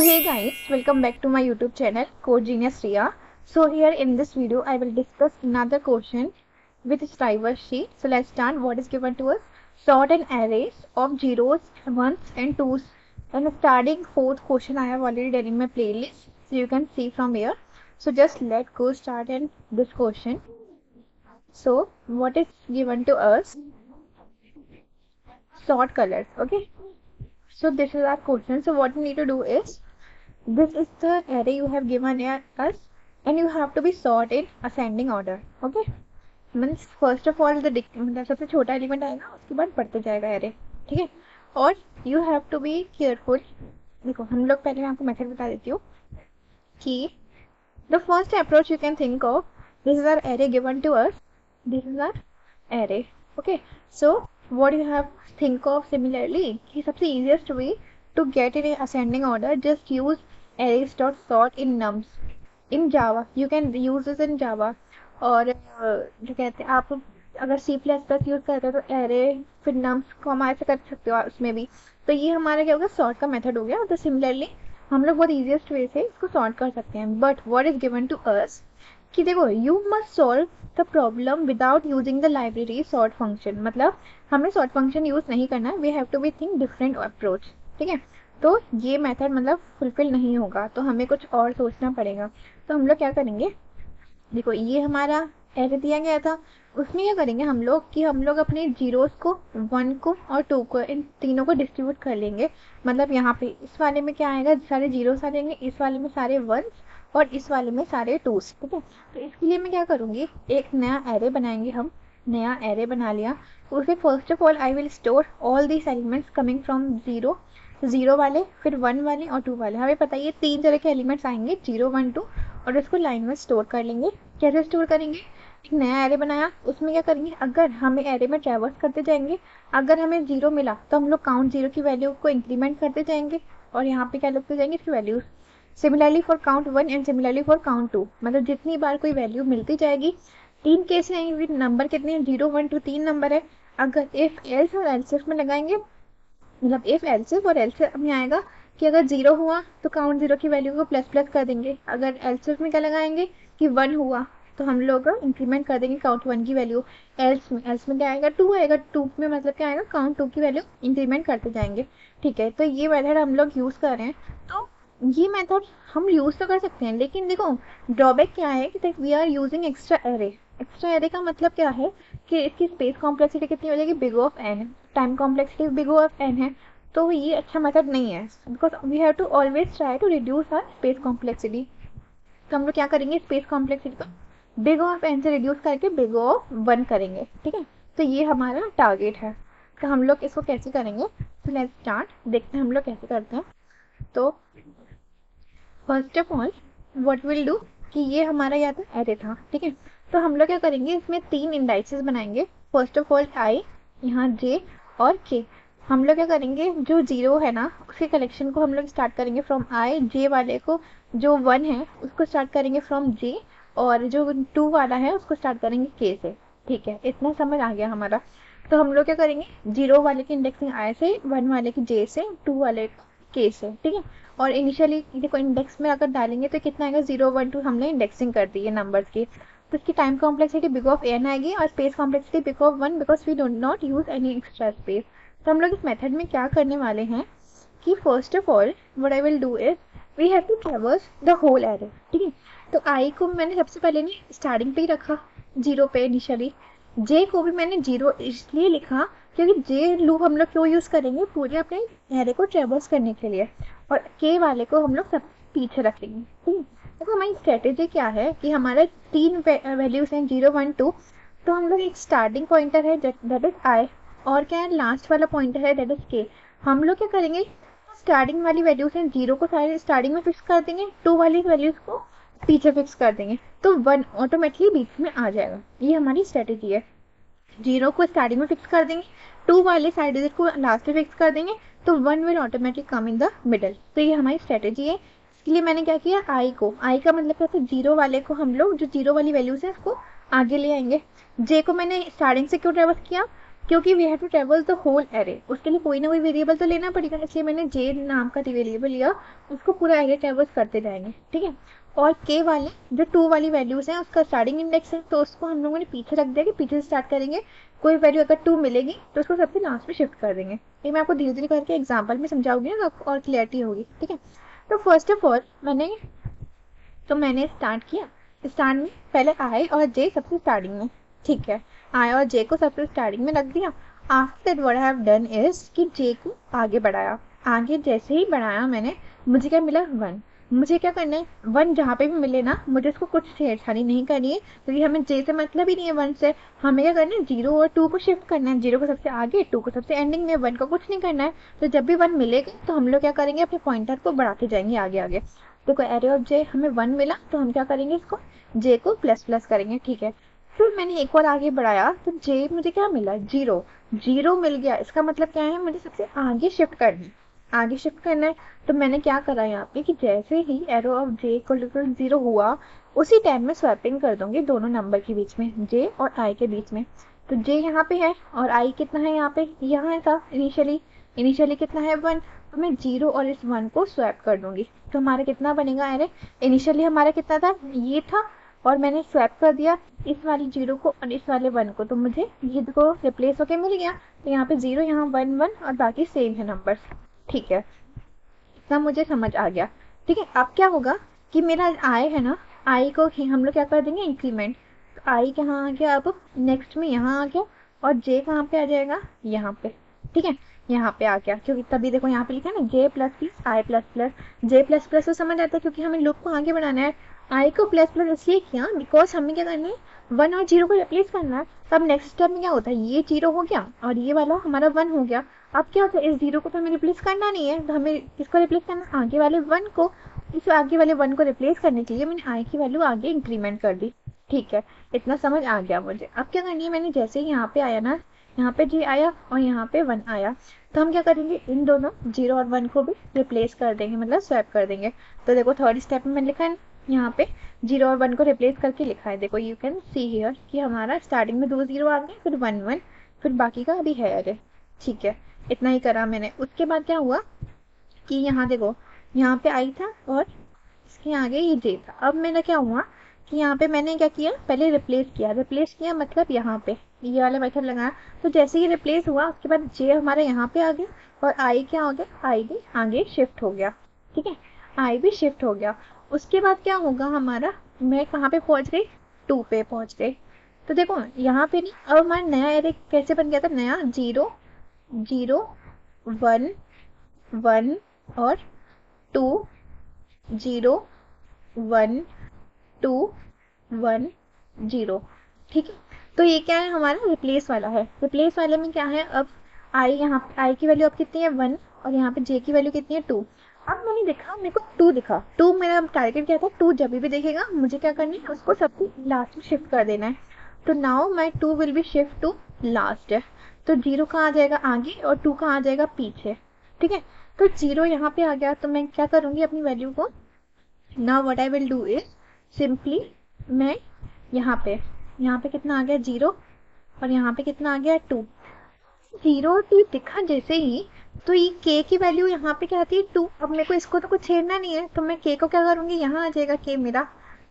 Hey guys, welcome back to my YouTube channel Code Genius Ria. So here in this video I will discuss another question with driver sheet. So let's start. What is given to us? Sort an arrays of zeros, ones and twos. And starting fourth question I have already done in my playlist. So you can see from here. So just let's go start in this question. So what is given to us? Sort colors. Okay. So this is our question. So what we need to do is, this is the array you have given us and you have to be sort in ascending order. Okay, means first of all मतलब सबसे छोटा element आएगा उसके बाद बढ़ते जाएगा array. ठीक है, और you have to be careful. देखो हम लोग पहले मैं आपको मेथड बता देती हूँ कि the first approach you can think of, this is our array given to us, this is our array. Okay, so what you have think of similarly कि सबसे easiest way to get in ascending order, just use arrays dot sort in nums in Java. You can use this in Java. और जो कहते हैं आप अगर C++ use करते हो तो एरे फिर नम्स कॉमा ऐसे कर सकते हो उसमें भी. तो ये हमारा क्या होगा, सॉर्ट का मेथड हो गया. तो सिमिलरली हम लोग बहुत इजीएस्ट वे से इसको सॉर्ट कर सकते हैं. But what is given to us कि देखो you must solve the problem without using the library sort function. मतलब हमें सॉर्ट फंक्शन यूज नहीं करना. We have to be think different approach. ठीक है, तो ये मेथड मतलब फुलफिल नहीं होगा, तो हमें कुछ और सोचना पड़ेगा. तो हम लोग क्या करेंगे, देखो ये हमारा एरे दिया गया था, उसमें क्या करेंगे हम लोग कि हम लोग अपने जीरोस को, वन को और टू को, इन तीनों को डिस्ट्रीब्यूट कर लेंगे. मतलब यहाँ पे इस वाले में क्या आएगा, सारे जीरोस आ जाएंगे, इस वाले में सारे वंस और इस वाले में सारे टूस. ठीक है, तो इसके लिए मैं क्या करूँगी, एक नया एरे बनाएंगे. हम नया एरे बना लिया, उसे first of all I will store all these elements coming from zero वाले, फिर वन वाले और टू वाले. हमें पता है ये तीन तरह के एलिमेंट्स आएंगे, 0 1 2, और उसको लाइन में स्टोर कर लेंगे. कैसे स्टोर करेंगे, एक नया एरे बनाया, उसमें क्या करेंगे, अगर हमें एरे में ट्रैवर्स करते जाएंगे, अगर हमें 0 मिला तो हम लोग काउंट 0 की वैल्यू को इंक्रीमेंट करते जाएंगे और यहाँ पे क्या लिखते जाएंगे इसकी values. Similarly for count 1 and similarly for count 2, मतलब जितनी बार कोई वैल्यू मिलती जाएगी. तीन केस रहेंगे, नंबर कितने हैं, 0 1 2 3 नंबर है. अगर इफ एल्स और एल्सिफ में लगाएंगे, मतलब इफ एल्सिफ और एल्सिफ में आएगा कि अगर 0 हुआ तो काउंट 0 की वैल्यू को प्लस प्लस कर देंगे. अगर एल्सिफ में क्या लगाएंगे कि 1 हुआ तो हम लोग इंक्रीमेंट कर देंगे काउंट 1 की वैल्यू. एल्स में क्या आएगा, 2 आएगा, 2 में मतलब क्या आएगा, काउंट 2 की वैल्यू इंक्रीमेंट करते जाएंगे. ठीक है, तो ये मेथड हम लोग यूज़ कर रहे हैं. तो ये मेथड हम यूज़ तो कर सकते हैं, लेकिन देखो ड्रॉबैक क्या है कि we are using extra array. Extra array का मतलब क्या है कि इसकी स्पेस कॉम्प्लेक्सिटी कितनी हो जाएगी, big of N. Time complexity big of N है, तो ये अच्छा मेथड नहीं है, because we have to always try to reduce our space complexity. तो हम लोग क्या करेंगे, स्पेस कॉम्प्लेक्सिटी को बिग ऑफ एन से रिड्यूस करके बिग ऑफ 1 करेंगे. ठीक है, तो ये हमारा टारगेट है. तो हम लोग इसको कैसे करेंगे, तो लेट्स स्टार्ट, देखते हैं हम लोग कैसे करते हैं. तो first of all what will do कि ये हमारा यहाँ तो एरे था. ठीक है, तो हम लोग क्या करेंगे, इसमें 3 इंडाइसेस बनाएंगे. फर्स्ट ऑफ ऑल आई, यहाँ जे और के. हम लोग क्या करेंगे, जो 0 है ना उसके कलेक्शन को हम लोग स्टार्ट करेंगे फ्रॉम आई. जे वाले को, जो 1 है उसको स्टार्ट करेंगे फ्रॉम जे, और जो 2 वाला है उसको स्टार्ट करेंगे के से. ठीक है, इतना समझ आ गया हमारा. तो हम लोग क्या करेंगे, 0 वाले की इंडेक्सिंग आई से, 1 वाले की जे से, 2 वाले के से. ठीक है, और इनिशियली देखो इंडेक्स में अगर डालेंगे तो कितना आएगा, 0 1 2 हमने इंडेक्सिंग कर दी है नंबर्स की. तो इसकी time complexity big of N आएगी और space complexity big of 1, because we don't not use any extra space. तो हम लोग इस मेथड में क्या करने वाले हैं कि first of all what I will do is we have to traverse the whole array. ठीक है, तो आई को मैंने सबसे पहले नहीं स्टार्टिंग पे ही रखा 0 पे इनिशियली. जे को भी मैंने 0 इसलिए लिखा क्योंकि जे लूप हम लोग क्यों यूज़ करेंगे, पूरे अपने एरे को ट्रैवर्स करने के लिए. और के वाले को हम लोग सब पीछे रख लेंगे. ठीक है, देखो हमारी स्ट्रेटेजी क्या है कि हमारे 3 वैल्यूज हैं 0 1 2. तो हम लोग एक स्टार्टिंग पॉइंटर है दैट इज आई, और क्या है लास्ट वाला पॉइंटर है दैट इज के. हम लोग क्या करेंगे, स्टार्टिंग वाली वैल्यूज हैं 0 को सारे स्टार्टिंग में फिक्स कर देंगे, 2 वाली वैल्यूज को पीछे फिक्स कर देंगे, तो 1 ऑटोमेटिकली बीच में आ जाएगा. ये हमारी स्ट्रेटेजी है. 0 को स्टार्टिंग में फिक्स कर देंगे, 2 वाले साइड डिजिट को लास्ट में फिक्स कर देंगे, तो 1 will automatic come in the middle. तो ये हमारी स्ट्रेटेजी है. इसके लिए मैंने क्या किया, आई का मतलब क्या था, 0 वाले को हम लोग जो 0 वाली वैल्यूज है उसको आगे ले आएंगे. जे को मैंने स्टार्टिंग से क्यों ट्रैवर्स किया, क्योंकि we have to travel the whole array, उसके लिए कोई ना कोई वेरिएबल तो लेना पड़ेगा, इसलिए मैंने जे नाम का वेरिएबल लिया, उसको पूरा एरे ट्रेवल्स करते जाएंगे, ठीक है। और के वाले जो 2 वाली वैल्यूज हैं उसका स्टार्टिंग इंडेक्स है, तो उसको हम लोगों ने पीछे रख दिया कि पीछे से स्टार्ट करेंगे, कोई वैल्यू अगर 2 मिलेगी तो उसको सबसे लास्ट में शिफ्ट कर देंगे। ये मैं आपको धीरे धीरे करके एग्जाम्पल में समझाऊंगी ना, तो आपको और क्लियरिटी होगी, ठीक है। तो फर्स्ट ऑफ ऑल मैंने स्टार्ट किया, स्टार्ट में पहले आई और जे सबसे स्टार्टिंग में, ठीक है, आई और जे को सबसे स्टार्टिंग में रख दिया। After that what I have done is कि जे को आगे बढ़ाया, आगे जैसे ही बढ़ाया मैंने, मुझे क्या मिला 1। मुझे क्या करना है, 1 जहाँ पे भी मिले ना, मुझे उसको कुछ छेड़छाड़ी नहीं करनी है, क्योंकि हमें जे से मतलब ही नहीं है 1 से। हमें क्या करना है, 0 और 2 को शिफ्ट करना है, 0 को सबसे आगे, 2 को सबसे एंडिंग में, 1 को कुछ नहीं करना है। तो जब भी 1 मिलेगा तो हम लोग क्या करेंगे, अपने पॉइंटर को बढ़ाते जाएंगे आगे आगे। देखो एरे ऑफ जे हमें 1 मिला, तो हम क्या करेंगे, इसको जे को प्लस प्लस करेंगे, ठीक है। फिर मैंने एक और आगे बढ़ाया तो जे मुझे क्या मिला, 0। 0 मिल गया, इसका मतलब क्या है, मुझे सबसे आगे शिफ्ट करना है, आगे शिफ्ट करना है। तो मैंने क्या करा यहाँ पे कि जैसे ही arrow of J equal to 0 हुआ, उसी टाइम में स्वैपिंग कर दूंगी दोनों नंबर के बीच में, जे और आई के बीच में। तो जे यहाँ पे है और आई कितना है यहाँ पे, यहाँ था इनिशियली कितना है 1, तो मैं 0 और इस 1 को स्वैप कर दूंगी। तो हमारा कितना बनेगा, अरे इनिशियली हमारा कितना था, ये था, और मैंने स्वैप कर दिया इस वाले 0 को और इस वाले 1 को, तो मुझे ये को रिप्लेस होके मिल गया। तो यहाँ पे 0, यहाँ 1 1 और बाकी सेम है नंबर्स, ठीक है। इतना मुझे समझ आ गया, ठीक है। अब क्या होगा कि मेरा आई है ना, आई को ही हम लोग क्या कर देंगे, इंक्रीमेंट। तो आई कहाँ आ गया, अब नेक्स्ट में यहाँ आ गया, और जे कहाँ पे आ जाएगा, यहाँ पे, ठीक है, यहाँ पे आ गया। क्योंकि तभी देखो यहाँ पे लिखा है ना, जे प्लस प्लस आई प्लस प्लस, जे प्लस प्लस तो समझ आता है क्योंकि हमें लूप को आगे बढ़ाना है। आई को प्लस प्लस इसलिए किया बिकॉज हमें क्या करना है, 1 और 0 को रिप्लेस करना है। तब नेक्स्ट स्टेप में क्या होता है, ये 0 हो गया और ये वाला हमारा 1 हो गया। अब क्या होता है, इस 0 को तो हमें रिप्लेस करना नहीं है, तो हमें इसको रिप्लेस करना है आगे वाले 1 को। इस आगे वाले 1 को रिप्लेस करने के लिए मैंने आई की वैल्यू आगे इंक्रीमेंट कर दी, ठीक है। इतना समझ आ गया मुझे। अब क्या करनी है, मैंने जैसे ही यहाँ पे आया ना, यहाँ पे जे आया और यहाँ पे 1 आया, तो हम क्या करेंगे, इन दोनों 0 और 1 को भी रिप्लेस कर देंगे, मतलब स्वैप कर देंगे। तो देखो थर्ड स्टेप में मैंने लिखा है यहाँ पे 0 और 1 को रिप्लेस करके लिखा है, देखो यू कैन सी हियर कि हमारा स्टार्टिंग में 2 0 आ गए, फिर 1 1, फिर बाकी का अभी है अरे, ठीक है। इतना ही करा मैंने। उसके बाद क्या हुआ कि यहाँ देखो, यहाँ पे आई था और इसके आगे ये जे था। अब मेरा क्या हुआ कि यहाँ पे मैंने क्या किया, पहले रिप्लेस किया मतलब यहाँ पे ये वाला मेथड लगाया। तो जैसे ही रिप्लेस हुआ उसके बाद जे हमारा यहाँ पे आ गया और आई क्या हो गया, आई भी आगे शिफ्ट हो गया, ठीक है, आई भी शिफ्ट हो गया। उसके बाद क्या होगा हमारा, मैं कहाँ पे पहुंच गई, 2 पे पहुंच गई। तो देखो यहाँ पे नहीं, अब हमारा नया एरे कैसे बन गया था, नया 0 0 1 1 और 2 0 1 2 1 0, ठीक है। तो ये क्या है, हमारा रिप्लेस वाला है। रिप्लेस वाले में क्या है, अब आई, यहाँ आई की वैल्यू अब कितनी है 1 और यहाँ पे जे की वैल्यू कितनी है 2। अब मैंने देखा, मेरे को 2 दिखा, 2 मेरा टारगेट क्या था, 2 जब भी देखेगा मुझे क्या करना है, उसको सबसे लास्ट में शिफ्ट कर देना है। तो now my 2 will be shift to last है। तो 0 कहाँ आ जाएगा आगे और 2 कहाँ आ जाएगा पीछे, ठीक है। तो 0 यहाँ पे आ गया, तो मैं क्या करूँगी अपनी वैल्यू को, now what I will do is simply मैं यहाँ पे कितना आ गया 0 और यहाँ पे कितना आ गया 2। 0 और 2 दिखा जैसे ही, तो ये k की वैल्यू यहाँ पे क्या आती है 2। अब मेरे को इसको तो कुछ छेड़ना नहीं है, तो मैं k को क्या करूँगी, यहाँ आ जाएगा k मेरा।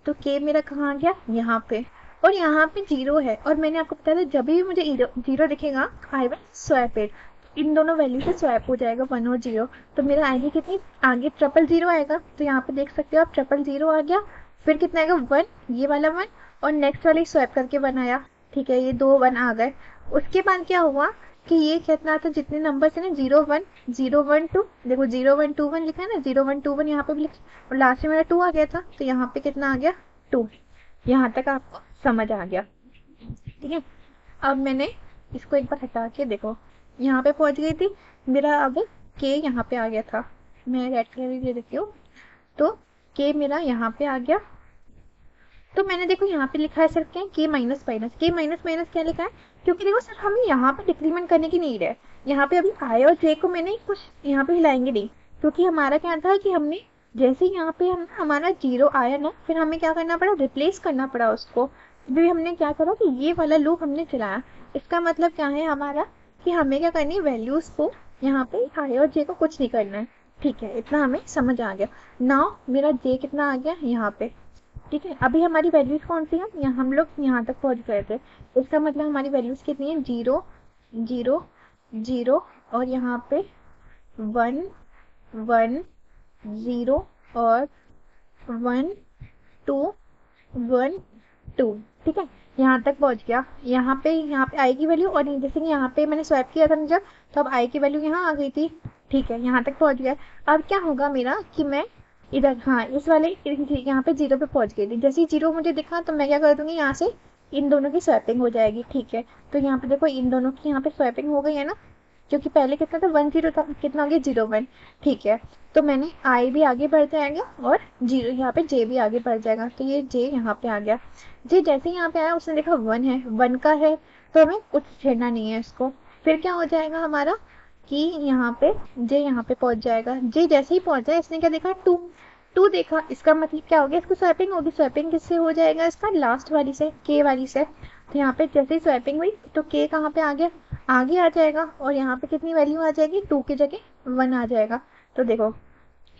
तो k मेरा कहाँ आ गया, यहाँ पे, और यहाँ पे 0 है। और मैंने आपको बताया था जब भी मुझे 0 दिखेगा आई विल स्वैप इट, इन दोनों वैल्यू से स्वैप हो जाएगा 1 और 0। तो मेरा आगे कितनी, आगे 000 आएगा। तो यहाँ पे देख सकते हो आप 000 आ गया, फिर कितना आएगा 1, ये वाला 1 और नेक्स्ट वाले स्वैप करके 1 आया, ठीक है, ये 2 1 आ गए। उसके बाद क्या हुआ कि ये कितना था, जितने नंबर है ना 0 1 0 1 2, देखो 0 1 2 1 लिखा है ना, 0 1 2 1 यहाँ पे भी लिखा, और लास्ट में मेरा 2 आ गया था, तो यहाँ पे कितना आ गया 2। यहाँ तक आपको समझ आ गया, ठीक है। अब मैंने इसको एक बार हटा के देखो, यहाँ पे पहुंच गई थी मेरा, अब के यहाँ पे आ गया था, मैं रेड कलर ले देती हूँ। तो के मेरा यहाँ पे आ गया। तो मैंने देखो यहाँ पे लिखा है सिर्फ क्या, के माइनस माइनस, के माइनस माइनस क्या लिखा है, क्योंकि देखो सिर्फ हमें यहाँ पे डिक्रीमेंट करने की नीड है। यहाँ पे अभी आई और जे को मैंने कुछ यहाँ पे हिलाएंगे नहीं, क्योंकि हमारा क्या था कि हमने जैसे यहाँ पे हमारा 0 आया ना, फिर हमें क्या करना पड़ा, रिप्लेस करना पड़ा उसको। भी हमने क्या करा कि ये वाला लूप हमने चलाया, इसका मतलब क्या है हमारा कि हमें क्या करनी है, वैल्यूज को यहाँ पे आई और जे को कुछ नहीं करना है। ठीक है, इतना हमें समझ आ गया। नाउ मेरा जे कितना आ गया यहाँ पे। ठीक है, अभी हमारी वैल्यूज कौन सी है, यहाँ हम लोग यहाँ तक पहुंच गए थे। इसका मतलब हमारी वैल्यूज कितनी है, 0 0 0 और यहाँ पे 1 1 0 और 1 2 1 2। ठीक है, यहाँ तक पहुंच गया। यहाँ पे आई की वैल्यू, और जैसे कि यहाँ पे मैंने स्वैप किया था ना जब, तो अब आई की वैल्यू यहाँ आ गई थी। ठीक है, यहाँ तक पहुंच गया। अब क्या होगा मेरा कि मैं इधर, हाँ इस वाले यहाँ पे 0 पे पहुंच गई थी। जैसे ही 0 मुझे दिखा तो मैं क्या कर दूंगी, यहाँ से इन दोनों की स्वैपिंग हो जाएगी। ठीक है, तो यहाँ पे देखो इन दोनों की यहाँ पे स्वैपिंग हो गई है ना, क्योंकि पहले कितना था 1 0 था, कितना आ गया 0 1। ठीक है, तो मैंने आई भी आगे बढ़ जाएगा और 0 यहाँ पे जे भी आगे बढ़ जाएगा। तो ये जे यहाँ पे आ गया। जे जैसे यहाँ पे आया उसने देखा 1 है, 1 का है, तो हमें कुछ छेड़ना नहीं है इसको। फिर क्या हो जाएगा हमारा कि यहाँ पे जे यहाँ पे पहुंच जाएगा। जे जैसे ही पहुंच जाए, इसने क्या देखा 2 2 देखा, इसका मतलब क्या हो गया, इसको स्वैपिंग होगी। स्वैपिंग किससे हो जाएगा, इसका लास्ट वाली से, के वाली से। तो यहाँ पे जैसे ही स्वैपिंग हुई तो के कहाँ पे आ गया, आगे आ जाएगा, और यहाँ पे कितनी वैल्यू आ जाएगी, 2 की जगह 1 आ जाएगा। तो देखो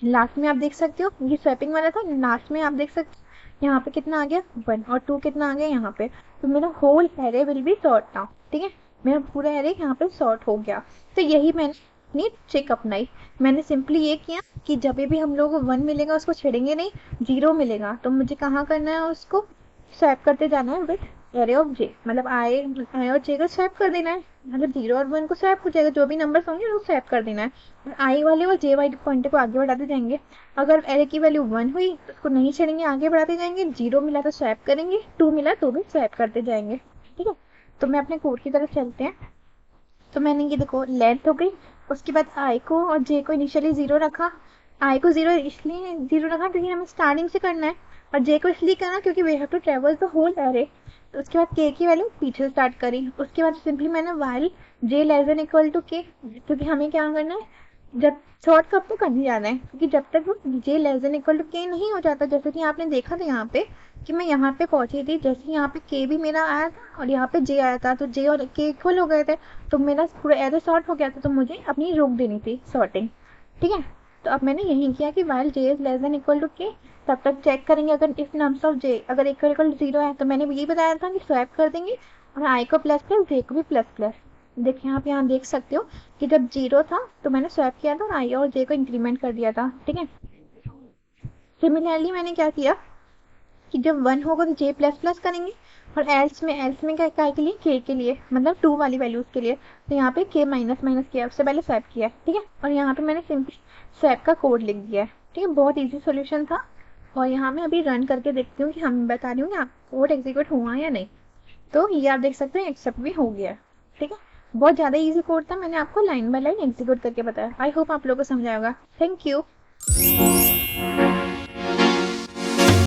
लास्ट में आप देख सकते हो, ये स्वैपिंग वाला था, लास्ट में आप देख सकते हो यहाँ पे कितना आ गया 1, और 2 कितना आ गया यहाँ पे। तो मेरा whole array will be sort now. ठीक है, मेरा पूरा एरे यहाँ पे सॉर्ट हो गया। तो यही मैंने अपनी ट्रिक अपनाई। मैंने सिंपली ये किया कि जब भी हम लोग को 1 मिलेगा उसको छेड़ेंगे नहीं, 0 मिलेगा तो मुझे कहाँ करना है, उसको स्वैप करते जाना है विद एरे ऑफ जे। मतलब आई और जे को स्वैप कर देना है, मतलब 0 और 1 को स्वैप हो जाएगा, जो भी नंबर्स होंगे वो स्वैप कर देना है। और आई वाले और जे वाले पॉइंट को आगे बढ़ाते जाएंगे। अगर एरे की वैल्यू 1 हुई तो उसको नहीं छेड़ेंगे, आगे बढ़ाते जाएंगे। 0 मिला तो स्वैप करेंगे, 2 मिला तो भी स्वैप करते जाएंगे। ठीक है, तो मैं अपने कोड की तरफ चलते हैं। तो मैंने ये देखो लेंथ हो गई, उसके बाद आई को और जे को इनिशियली 0 रखा। आई को 0 इसलिए 0 रखा क्योंकि हमें स्टार्टिंग से करना है, और जे को इसलिए करना क्योंकि we have to travel the whole array. तो उसके बाद के की वैल्यू पीछे स्टार्ट करी। उसके बाद सिंपली मैंने while J less than equal to K, क्योंकि हमें क्या करना है, जब शॉर्ट कब तो करने जाना है, क्योंकि जब तक वो जे लेस देन इक्वल टू के नहीं हो जाता, जैसे कि आपने देखा था यहाँ पे कि मैं यहाँ पे पहुंची थी, जैसे यहाँ पे के भी मेरा आया था और यहाँ पे जे आया था, तो जे और के इक्वल हो गए थे, तो मेरा पूरा एरे सॉर्ट हो गया था, तो मुझे अपनी रोक देनी थी सॉर्टिंग। ठीक है, तो अब मैंने यही किया कि while J is less than equal to K, तब तक चेक करेंगे अगर इफ नम्स ऑफ जे अगर इक्वल इक्वल टू 0 है, तो मैंने यही बताया था कि स्वैप कर देंगे, और आई को प्लस प्लस, जे को भी प्लस प्लस। देखिए आप यहाँ देख सकते हो कि जब 0 था तो मैंने स्वैप किया था और आई और जे को इंक्रीमेंट कर दिया था। ठीक है, सिमिलरली मैंने क्या किया कि जब 1 होगा तो जे प्लस प्लस करेंगे, और एल्स में क्या के लिए, के लिए, मतलब 2 वाली वैल्यूज के लिए। तो यहाँ पे के माइनस माइनस किया, उससे पहले स्वैप किया। ठीक है, और यहाँ पे मैंने सिंपली स्वैप का कोड लिख दिया है। ठीक है, बहुत ईजी सोल्यूशन था। और यहाँ मैं अभी रन करके देखती हूँ कि हम बता रही हूँ कि आप कोड एग्जीक्यूट हुआ या नहीं। तो ये आप देख सकते हैं एक्सेप्ट भी हो गया। ठीक है, बहुत ज़्यादा इजी कोड था, मैंने आपको लाइन बाय लाइन एग्जीक्यूट करके बताया। आई होप आप लोगों को समझ आएगा। Thank you.